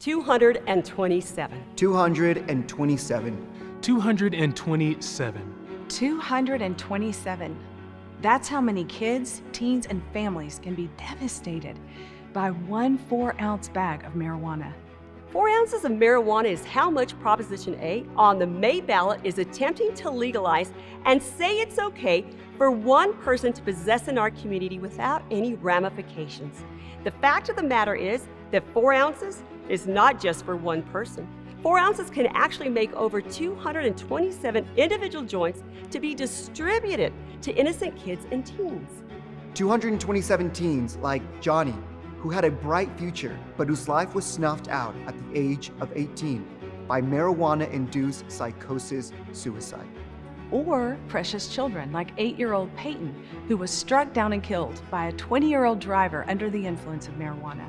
227. 227. 227. 227. That's how many kids, teens, and families can be devastated by one 4-ounce bag of marijuana. 4 ounces of marijuana is how much Proposition A on the May ballot is attempting to legalize and say it's okay for one person to possess in our community without any ramifications. The fact of the matter is that 4 ounces is not just for one person. 4 ounces can actually make over 227 individual joints to be distributed to innocent kids and teens. 227 teens like Johnny, who had a bright future, but whose life was snuffed out at the age of 18 by marijuana-induced psychosis suicide. Or precious children like 8-year-old Peyton, who was struck down and killed by a 20-year-old driver under the influence of marijuana.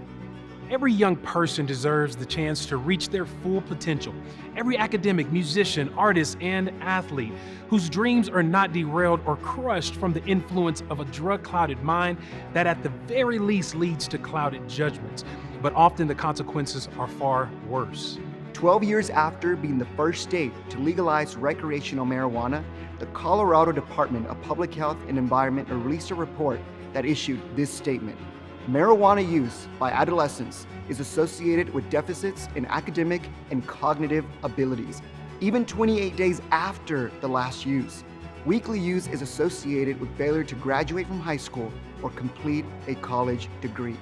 Every young person deserves the chance to reach their full potential. Every academic, musician, artist, and athlete whose dreams are not derailed or crushed from the influence of a drug-clouded mind that at the very least leads to clouded judgments. But often the consequences are far worse. 12 years after being the first state to legalize recreational marijuana, the Colorado Department of Public Health and Environment released a report that issued this statement. Marijuana use by adolescents is associated with deficits in academic and cognitive abilities, even 28 days after the last use. Weekly use is associated with failure to graduate from high school or complete a college degree.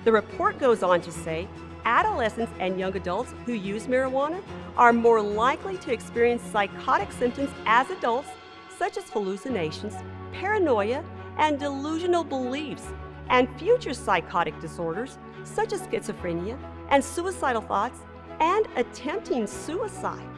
The report goes on to say adolescents and young adults who use marijuana are more likely to experience psychotic symptoms as adults, such as hallucinations, paranoia, and delusional beliefs, and future psychotic disorders such as schizophrenia and suicidal thoughts and attempting suicide.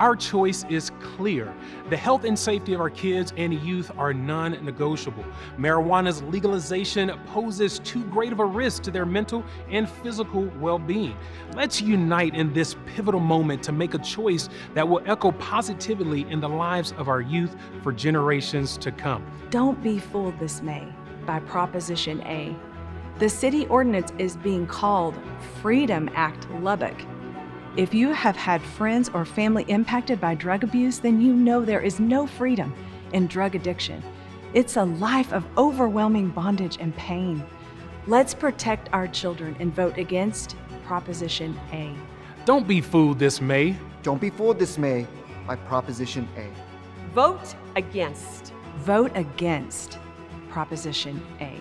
Our choice is clear. The health and safety of our kids and youth are non-negotiable. Marijuana's legalization poses too great of a risk to their mental and physical well-being. Let's unite in this pivotal moment to make a choice that will echo positively in the lives of our youth for generations to come. Don't be fooled this May by Proposition A. The city ordinance is being called Freedom Act Lubbock. If you have had friends or family impacted by drug abuse, then you know there is no freedom in drug addiction. It's a life of overwhelming bondage and pain. Let's protect our children and vote against Proposition A. Don't be fooled this May. Don't be fooled this May by Proposition A. Vote against. Vote against Proposition A.